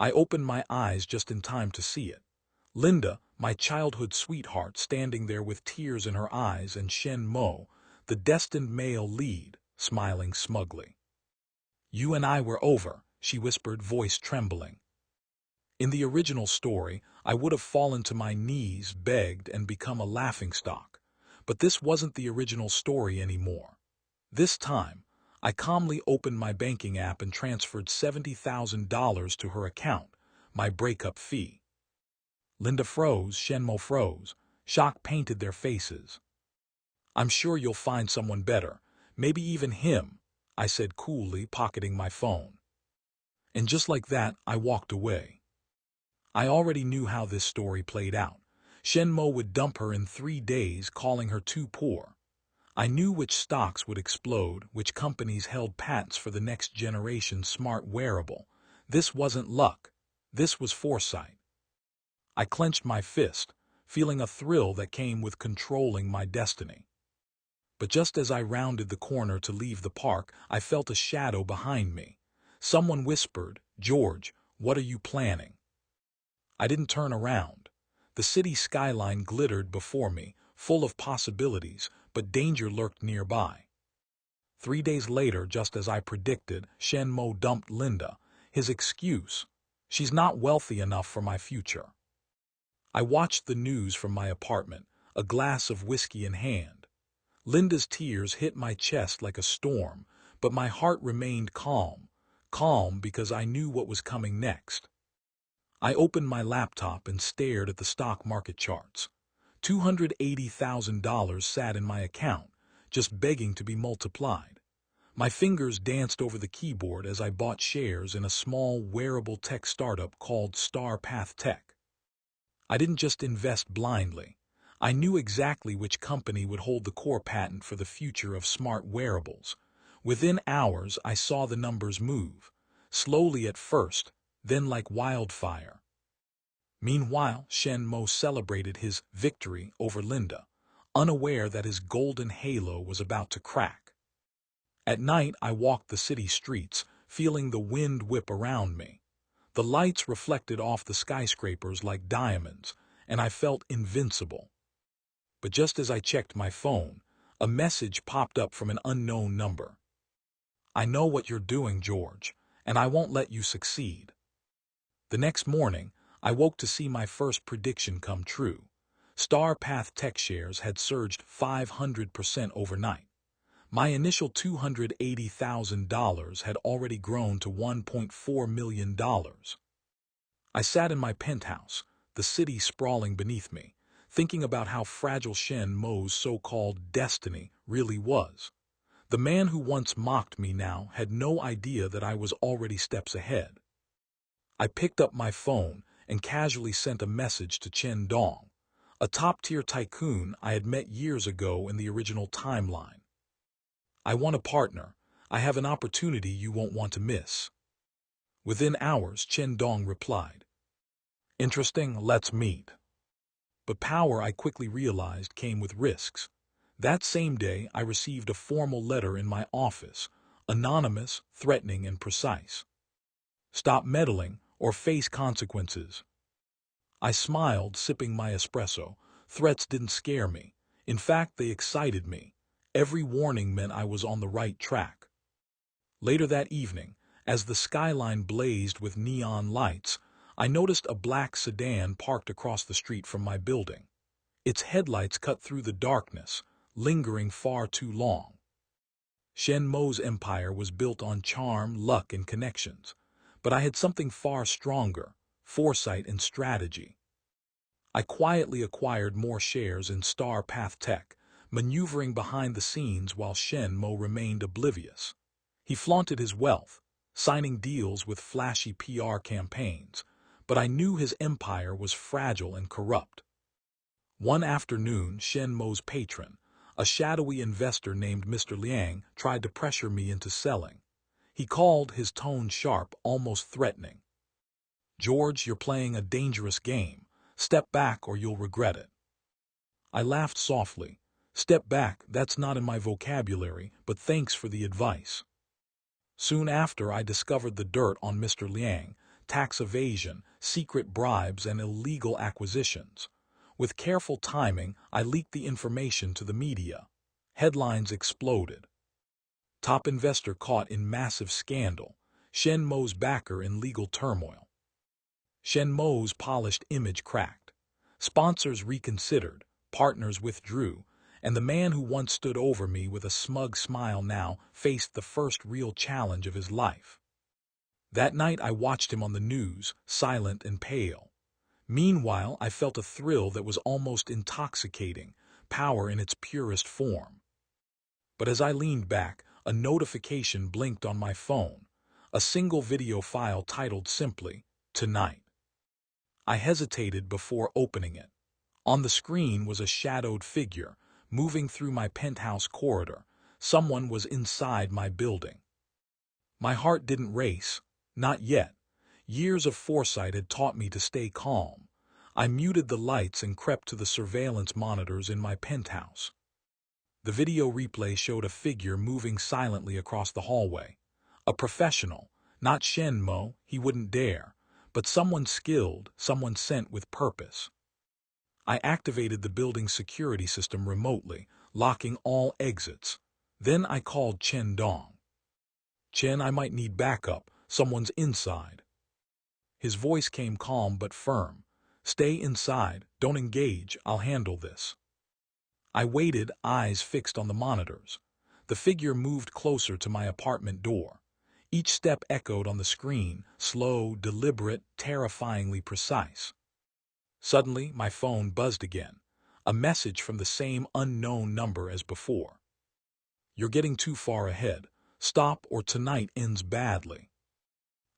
I opened my eyes just in time to see it. Linda, my childhood sweetheart, standing there with tears in her eyes, and Shen Mo, the destined male lead, smiling smugly. "You and I were over," she whispered, voice trembling. In the original story, I would have fallen to my knees, begged, and become a laughingstock. But this wasn't the original story anymore. This time, I calmly opened my banking app and transferred $70,000 to her account, my breakup fee. Linda froze, Shenmo froze. Shock painted their faces. "I'm sure you'll find someone better, maybe even him," I said coolly, pocketing my phone. And just like that, I walked away. I already knew how this story played out. Shenmo would dump her in 3 days, calling her too poor. I knew which stocks would explode, which companies held patents for the next generation smart wearable. This wasn't luck. This was foresight. I clenched my fist, feeling a thrill that came with controlling my destiny. But just as I rounded the corner to leave the park, I felt a shadow behind me. Someone whispered, "George, what are you planning?" I didn't turn around. The city skyline glittered before me, full of possibilities, but danger lurked nearby. 3 days later, just as I predicted, Shen Mo dumped Linda. His excuse: "She's not wealthy enough for my future." I watched the news from my apartment, a glass of whiskey in hand. Linda's tears hit my chest like a storm, but my heart remained calm. Calm because I knew what was coming next. I opened my laptop and stared at the stock market charts. $280,000 sat in my account, just begging to be multiplied. My fingers danced over the keyboard as I bought shares in a small wearable tech startup called Star Path Tech. I didn't just invest blindly. I knew exactly which company would hold the core patent for the future of smart wearables. Within hours, I saw the numbers move, slowly at first, then like wildfire. Meanwhile, Shen Mo celebrated his victory over Linda, unaware that his golden halo was about to crack. At night, I walked the city streets, feeling the wind whip around me. The lights reflected off the skyscrapers like diamonds, and I felt invincible. But just as I checked my phone, a message popped up from an unknown number. "I know what you're doing, George, and I won't let you succeed." The next morning, I woke to see my first prediction come true. Star Path Tech shares had surged 500% overnight. My initial $280,000 had already grown to $1.4 million. I sat in my penthouse, the city sprawling beneath me, thinking about how fragile Shen Mo's so-called destiny really was. The man who once mocked me now had no idea that I was already steps ahead. I picked up my phone and casually sent a message to Chen Dong, a top-tier tycoon I had met years ago in the original timeline. "I want a partner. I have an opportunity you won't want to miss." Within hours, Chen Dong replied, "Interesting, let's meet." But power, I quickly realized, came with risks. That same day, I received a formal letter in my office, anonymous, threatening, and precise. "Stop meddling, or face consequences." I smiled, sipping my espresso. Threats didn't scare me. In fact, they excited me. Every warning meant I was on the right track. Later that evening, as the skyline blazed with neon lights, I noticed a black sedan parked across the street from my building. Its headlights cut through the darkness, lingering far too long. Shen Mo's empire was built on charm, luck, and connections. But I had something far stronger: foresight and strategy. I quietly acquired more shares in Star Path Tech, maneuvering behind the scenes while Shen Mo remained oblivious. He flaunted his wealth, signing deals with flashy PR campaigns, but I knew his empire was fragile and corrupt. One afternoon, Shen Mo's patron, a shadowy investor named Mr. Liang, tried to pressure me into selling. He called, his tone sharp, almost threatening. "George, you're playing a dangerous game. Step back or you'll regret it." I laughed softly. "Step back, that's not in my vocabulary, but thanks for the advice." Soon after, I discovered the dirt on Mr. Liang, tax evasion, secret bribes, and illegal acquisitions. With careful timing, I leaked the information to the media. Headlines exploded. Top investor caught in massive scandal. Shen Mo's backer in legal turmoil. Shen Mo's polished image cracked. Sponsors reconsidered, partners withdrew, and the man who once stood over me with a smug smile now faced the first real challenge of his life. That night I watched him on the news, silent and pale. Meanwhile, I felt a thrill that was almost intoxicating, power in its purest form. But as I leaned back, a notification blinked on my phone, a single video file titled simply, "Tonight." I hesitated before opening it. On the screen was a shadowed figure, moving through my penthouse corridor. Someone was inside my building. My heart didn't race, not yet. Years of foresight had taught me to stay calm. I muted the lights and crept to the surveillance monitors in my penthouse. The video replay showed a figure moving silently across the hallway. A professional, not Shen Mo, he wouldn't dare, but someone skilled, someone sent with purpose. I activated the building's security system remotely, locking all exits. Then I called Chen Dong. "Chen, I might need backup. Someone's inside." His voice came calm but firm. "Stay inside. Don't engage. I'll handle this." I waited, eyes fixed on the monitors. The figure moved closer to my apartment door. Each step echoed on the screen, slow, deliberate, terrifyingly precise. Suddenly, my phone buzzed again. A message from the same unknown number as before. "You're getting too far ahead. Stop or tonight ends badly."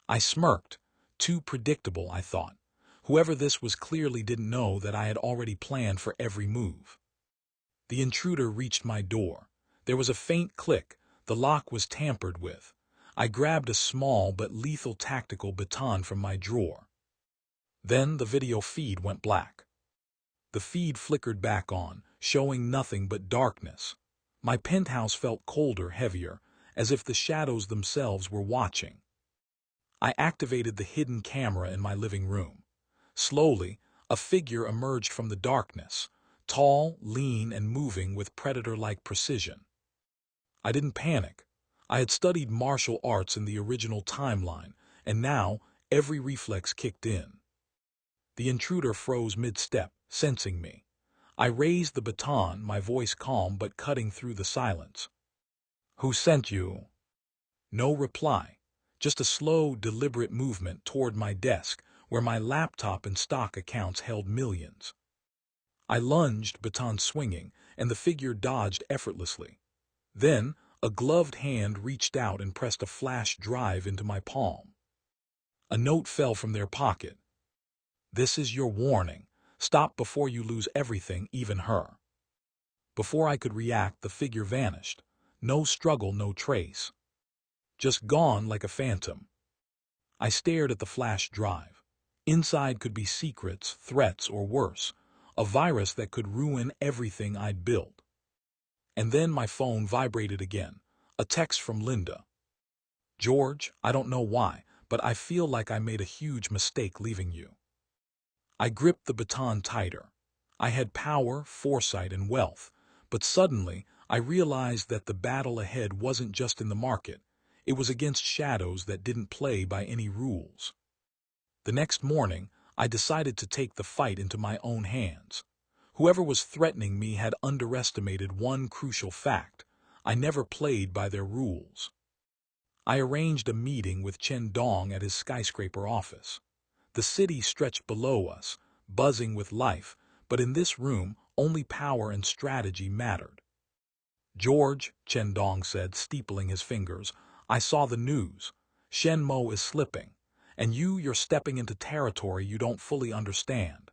I smirked. Too predictable, I thought. Whoever this was clearly didn't know that I had already planned for every move. The intruder reached my door. There was a faint click. The lock was tampered with. I grabbed a small but lethal tactical baton from my drawer. Then the video feed went black. The feed flickered back on, showing nothing but darkness. My penthouse felt colder, heavier, as if the shadows themselves were watching. I activated the hidden camera in my living room. Slowly, a figure emerged from the darkness, tall, lean, and moving with predator-like precision. I didn't panic. I had studied martial arts in the original timeline, and now every reflex kicked in. The intruder froze mid-step, sensing me. I raised the baton, my voice calm but cutting through the silence. "Who sent you?" No reply, just a slow, deliberate movement toward my desk, where my laptop and stock accounts held millions. I lunged, baton swinging, and the figure dodged effortlessly. Then, a gloved hand reached out and pressed a flash drive into my palm. A note fell from their pocket. "This is your warning. Stop before you lose everything, even her." Before I could react, the figure vanished. No struggle, no trace. Just gone like a phantom. I stared at the flash drive. Inside could be secrets, threats, or worse, a virus that could ruin everything I'd built. And then my phone vibrated again, a text from Linda. "George, I don't know why, but I feel like I made a huge mistake leaving you." I gripped the baton tighter. I had power, foresight, and wealth, but suddenly I realized that the battle ahead wasn't just in the market. It was against shadows that didn't play by any rules. The next morning, I decided to take the fight into my own hands. Whoever was threatening me had underestimated one crucial fact: I never played by their rules. I arranged a meeting with Chen Dong at his skyscraper office. The city stretched below us, buzzing with life, but in this room, only power and strategy mattered. "George," Chen Dong said, steepling his fingers, "I saw the news. Shen Mo is slipping, and you're stepping into territory you don't fully understand."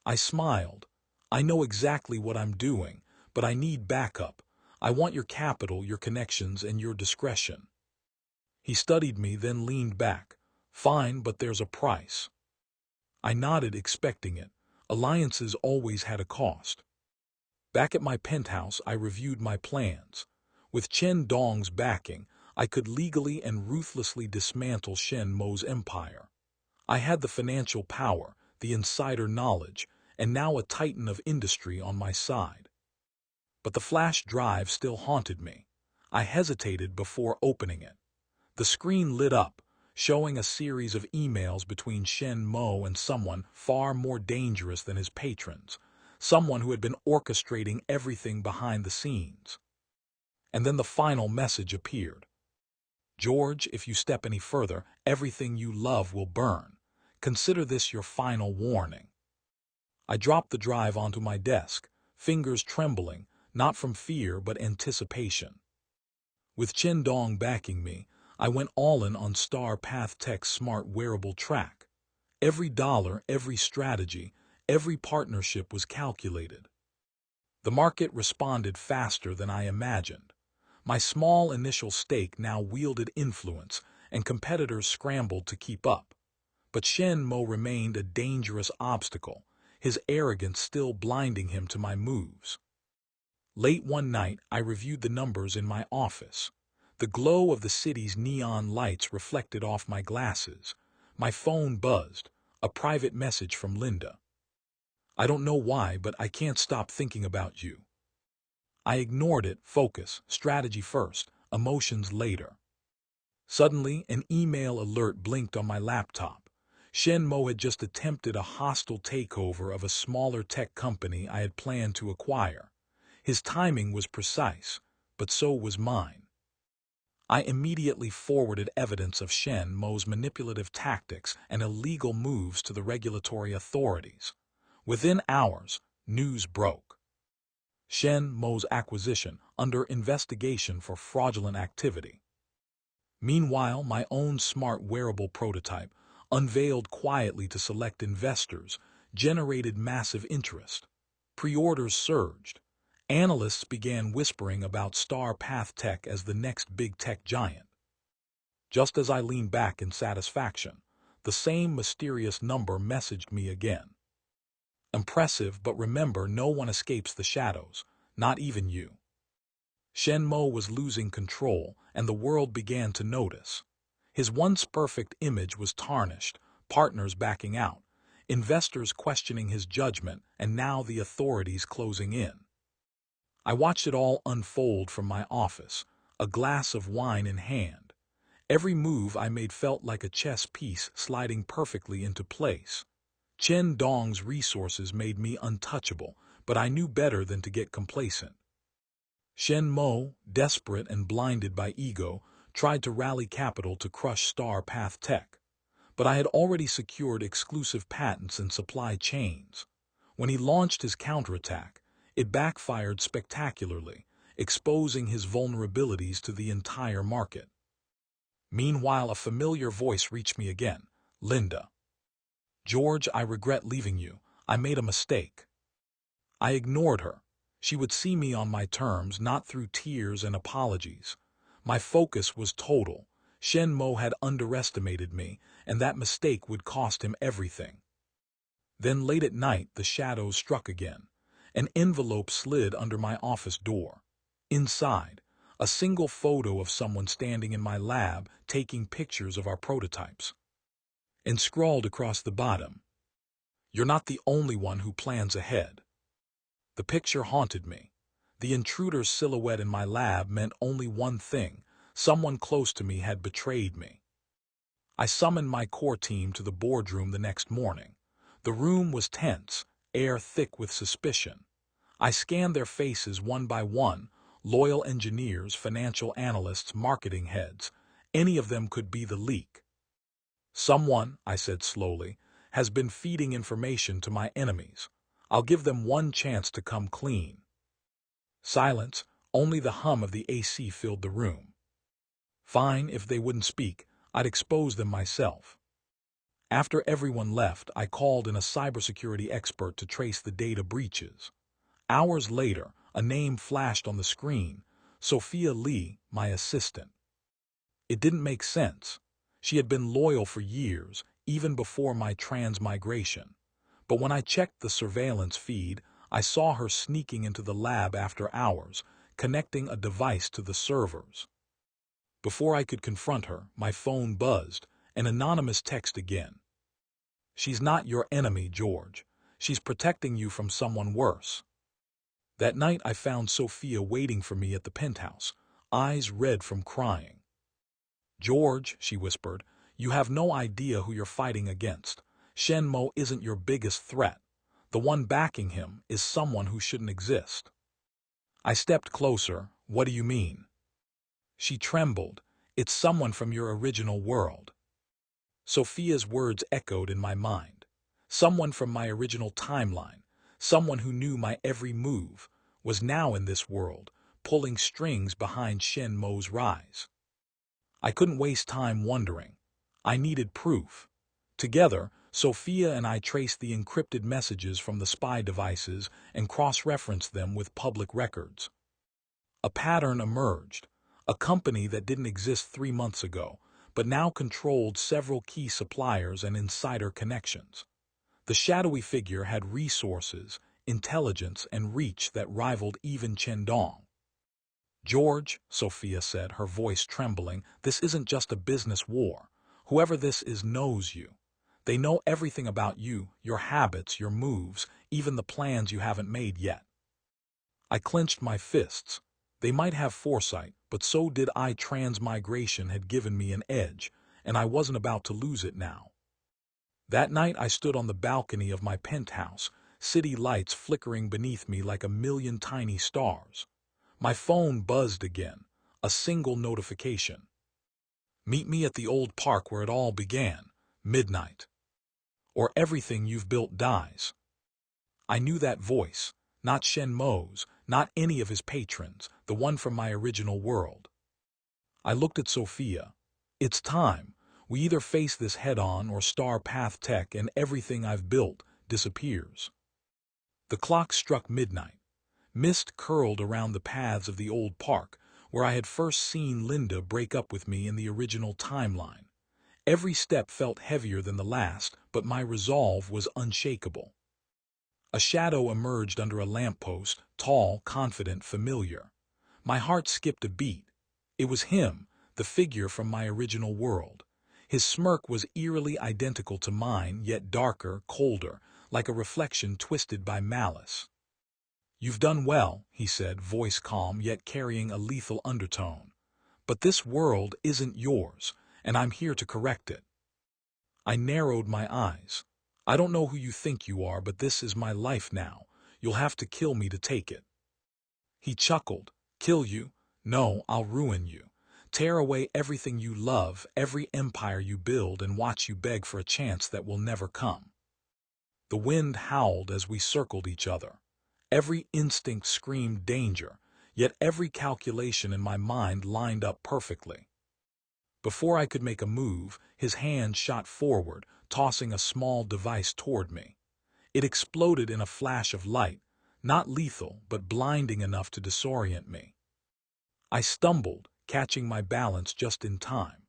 I smiled. "I know exactly what I'm doing, but I need backup. I want your capital, your connections, and your discretion." He studied me, then leaned back. "Fine, but there's a price." I nodded, expecting it. Alliances always had a cost. Back at my penthouse, I reviewed my plans. With Chen Dong's backing, I could legally and ruthlessly dismantle Shen Mo's empire. I had the financial power, the insider knowledge, and now a titan of industry on my side. But the flash drive still haunted me. I hesitated before opening it. The screen lit up, showing a series of emails between Shen Mo and someone far more dangerous than his patrons, someone who had been orchestrating everything behind the scenes. And then the final message appeared. George, if you step any further, everything you love will burn. Consider this your final warning. I dropped the drive onto my desk, fingers trembling, not from fear but anticipation. With Dong backing me, I went all in on Star Path Tech's smart wearable track. Every dollar, every strategy, every partnership was calculated. The market responded faster than I imagined. My small initial stake now wielded influence, and competitors scrambled to keep up. But Shen Mo remained a dangerous obstacle, his arrogance still blinding him to my moves. Late one night, I reviewed the numbers in my office. The glow of the city's neon lights reflected off my glasses. My phone buzzed, a private message from Linda. I don't know why, but I can't stop thinking about you. I ignored it, focus, strategy first, emotions later. Suddenly, an email alert blinked on my laptop. Shen Mo had just attempted a hostile takeover of a smaller tech company I had planned to acquire. His timing was precise, but so was mine. I immediately forwarded evidence of Shen Mo's manipulative tactics and illegal moves to the regulatory authorities. Within hours, news broke. Shen Mo's acquisition under investigation for fraudulent activity. Meanwhile, my own smart wearable prototype, unveiled quietly to select investors, generated massive interest. Pre-orders surged. Analysts began whispering about Star Path Tech as the next big tech giant. Just as I leaned back in satisfaction, the same mysterious number messaged me again. Impressive, but remember, no one escapes the shadows, not even you. Shen Mo was losing control, and the world began to notice. His once perfect image was tarnished, partners backing out, investors questioning his judgment, and now the authorities closing in. I watched it all unfold from my office, a glass of wine in hand. Every move I made felt like a chess piece sliding perfectly into place. Dong's resources made me untouchable, but I knew better than to get complacent. Shen Mo, desperate and blinded by ego, tried to rally capital to crush Star Path Tech. But I had already secured exclusive patents and supply chains. When he launched his counterattack, it backfired spectacularly, exposing his vulnerabilities to the entire market. Meanwhile, a familiar voice reached me again. Linda. George, I regret leaving you. I made a mistake. I ignored her. She would see me on my terms, not through tears and apologies. My focus was total. Shen Mo had underestimated me, and that mistake would cost him everything. Then late at night, the shadows struck again. An envelope slid under my office door. Inside, a single photo of someone standing in my lab taking pictures of our prototypes. And scrawled across the bottom, "You're not the only one who plans ahead." The picture haunted me. The intruder's silhouette in my lab meant only one thing: someone close to me had betrayed me. I summoned my core team to the boardroom the next morning. The room was tense, air thick with suspicion. I scanned their faces one by one, loyal engineers, financial analysts, marketing heads. Any of them could be the leak. Someone, I said slowly, has been feeding information to my enemies. I'll give them one chance to come clean. Silence, only the hum of the AC filled the room. Fine, if they wouldn't speak, I'd expose them myself. After everyone left, I called in a cybersecurity expert to trace the data breaches. Hours later, a name flashed on the screen: Sophia Lee, my assistant. It didn't make sense. She had been loyal for years, even before my transmigration. But when I checked the surveillance feed, I saw her sneaking into the lab after hours, connecting a device to the servers. Before I could confront her, my phone buzzed, an anonymous text again. She's not your enemy, George. She's protecting you from someone worse. That night I found Sophia waiting for me at the penthouse, eyes red from crying. George, she whispered, you have no idea who you're fighting against. Shen Mo isn't your biggest threat. The one backing him is someone who shouldn't exist. I stepped closer. What do you mean? She trembled. It's someone from your original world. Sophia's words echoed in my mind. Someone from my original timeline, someone who knew my every move, was now in this world, pulling strings behind Shen Mo's rise. I couldn't waste time wondering. I needed proof. Together, Sophia and I traced the encrypted messages from the spy devices and cross-referenced them with public records. A pattern emerged. A company that didn't exist 3 months ago, but now controlled several key suppliers and insider connections. The shadowy figure had resources, intelligence, and reach that rivaled even Chendong. George, Sophia said, her voice trembling, this isn't just a business war. Whoever this is knows you. They know everything about you, your habits, your moves, even the plans you haven't made yet. I clenched my fists. They might have foresight, but so did I. Transmigration had given me an edge, and I wasn't about to lose it now. That night I stood on the balcony of my penthouse, city lights flickering beneath me like a million tiny stars. My phone buzzed again, a single notification. Meet me at the old park where it all began, midnight. Or everything you've built dies. I knew that voice, not Shen Mo's, not any of his patrons, the one from my original world. I looked at Sophia. It's time. We either face this head-on or Star Path Tech and everything I've built disappears. The clock struck midnight. Mist curled around the paths of the old park, where I had first seen Linda break up with me in the original timeline. Every step felt heavier than the last, but my resolve was unshakable. A shadow emerged under a lamppost, tall, confident, familiar. My heart skipped a beat. It was him, the figure from my original world. His smirk was eerily identical to mine, yet darker, colder, like a reflection twisted by malice. You've done well, he said, voice calm yet carrying a lethal undertone. But this world isn't yours, and I'm here to correct it. I narrowed my eyes. I don't know who you think you are, but this is my life now. You'll have to kill me to take it. He chuckled. Kill you? No, I'll ruin you. Tear away everything you love, every empire you build, and watch you beg for a chance that will never come. The wind howled as we circled each other. Every instinct screamed danger, yet every calculation in my mind lined up perfectly. Before I could make a move, his hand shot forward, tossing a small device toward me. It exploded in a flash of light, not lethal, but blinding enough to disorient me. I stumbled, catching my balance just in time.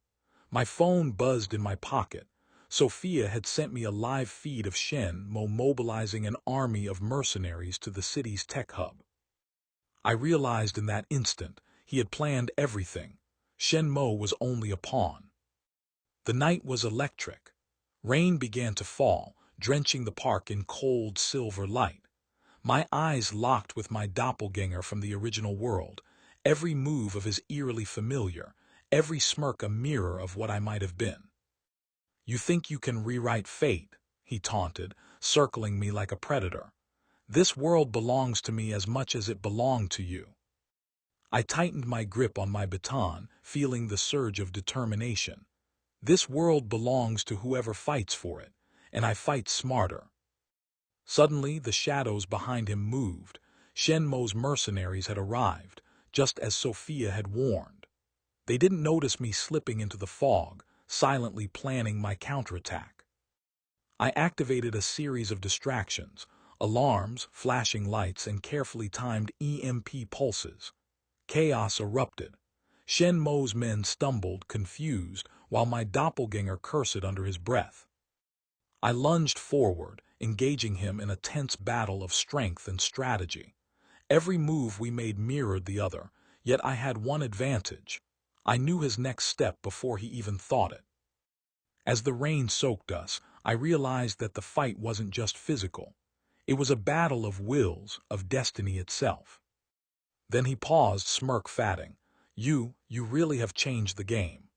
My phone buzzed in my pocket. Sophia had sent me a live feed of Shen Mo mobilizing an army of mercenaries to the city's tech hub. I realized in that instant he had planned everything. Shen Mo was only a pawn. The night was electric. Rain began to fall, drenching the park in cold silver light. My eyes locked with my doppelganger from the original world, every move of his eerily familiar, every smirk a mirror of what I might have been. You think you can rewrite fate, he taunted, circling me like a predator. This world belongs to me as much as it belonged to you. I tightened my grip on my baton, feeling the surge of determination. This world belongs to whoever fights for it, and I fight smarter. Suddenly, the shadows behind him moved. Shen Mo's mercenaries had arrived, just as Sophia had warned. They didn't notice me slipping into the fog, silently planning my counterattack. I activated a series of distractions, alarms, flashing lights, and carefully timed EMP pulses. Chaos erupted. Shen Mo's men stumbled, confused, while my doppelganger cursed under his breath. I lunged forward, engaging him in a tense battle of strength and strategy. Every move we made mirrored the other, yet I had one advantage. I knew his next step before he even thought it. As the rain soaked us, I realized that the fight wasn't just physical. It was a battle of wills, of destiny itself. Then he paused, smirk fatting. You really have changed the game."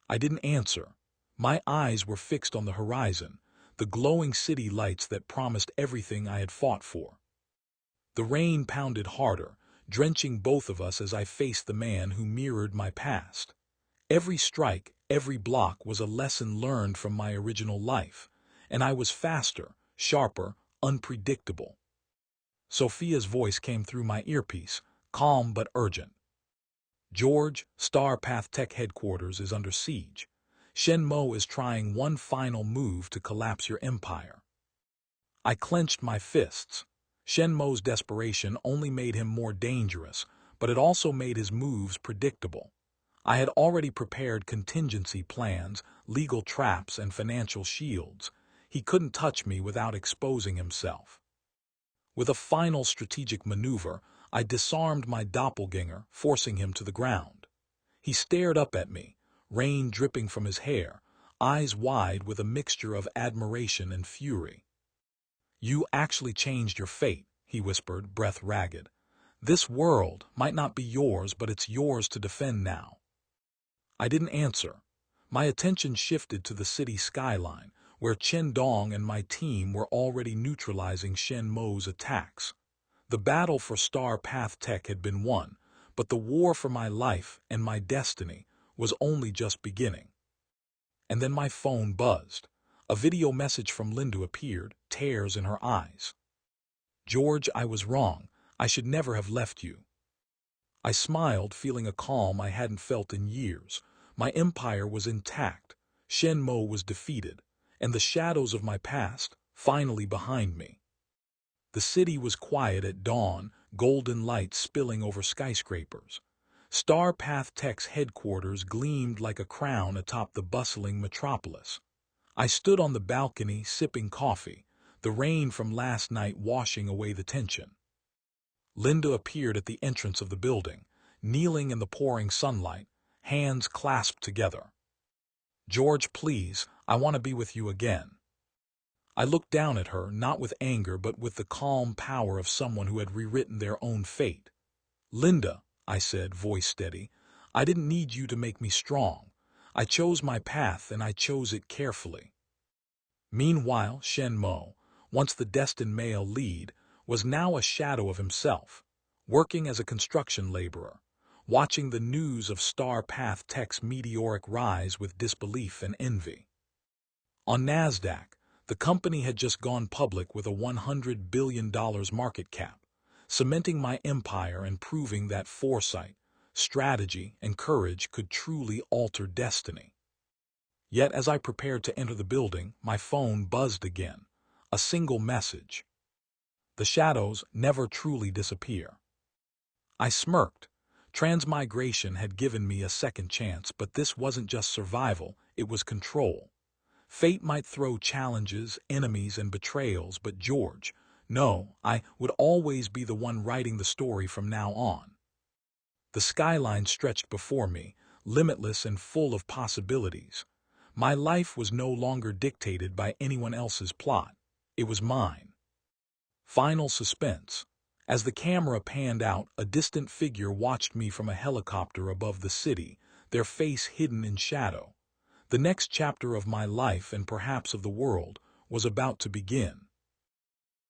I didn't answer. My eyes were fixed on the horizon, the glowing city lights that promised everything I had fought for. The rain pounded harder, drenching both of us as I faced the man who mirrored my past. Every strike, every block was a lesson learned from my original life, and I was faster, sharper, unpredictable. Sophia's voice came through my earpiece, calm but urgent. "George, Star Path Tech headquarters is under siege. Shen Mo is trying one final move to collapse your empire." I clenched my fists. Shen Mo's desperation only made him more dangerous, but it also made his moves predictable. I had already prepared contingency plans, legal traps, and financial shields. He couldn't touch me without exposing himself. With a final strategic maneuver, I disarmed my doppelganger, forcing him to the ground. He stared up at me, rain dripping from his hair, eyes wide with a mixture of admiration and fury. "You actually changed your fate," he whispered, breath ragged. "This world might not be yours, but it's yours to defend now." I didn't answer. My attention shifted to the city skyline, where Chen Dong and my team were already neutralizing Shen Mo's attacks. The battle for Star Path Tech had been won, but the war for my life and my destiny was only just beginning. And then my phone buzzed. A video message from Linda appeared, tears in her eyes. "George, I was wrong. I should never have left you." I smiled, feeling a calm I hadn't felt in years. My empire was intact, Shen Mo was defeated, and the shadows of my past finally behind me. The city was quiet at dawn, golden light spilling over skyscrapers. Star Path Tech's headquarters gleamed like a crown atop the bustling metropolis. I stood on the balcony sipping coffee, the rain from last night washing away the tension. Linda appeared at the entrance of the building, kneeling in the pouring sunlight, hands clasped together. "George, please, I want to be with you again." I looked down at her, not with anger but with the calm power of someone who had rewritten their own fate. "Linda," I said, voice steady, "I didn't need you to make me strong. I chose my path and I chose it carefully." Meanwhile, Shen Mo, once the destined male lead, was now a shadow of himself, working as a construction laborer, watching the news of Star Path Tech's meteoric rise with disbelief and envy. On NASDAQ, the company had just gone public with a $100 billion market cap, cementing my empire and proving that foresight, strategy, and courage could truly alter destiny. Yet as I prepared to enter the building, my phone buzzed again, a single message. "The shadows never truly disappear." I smirked. Transmigration had given me a second chance, but this wasn't just survival, it was control. Fate might throw challenges, enemies, and betrayals, but George, no, I would always be the one writing the story from now on. The skyline stretched before me, limitless and full of possibilities. My life was no longer dictated by anyone else's plot. It was mine. Final suspense. As the camera panned out, a distant figure watched me from a helicopter above the city, their face hidden in shadow. The next chapter of my life and perhaps of the world was about to begin.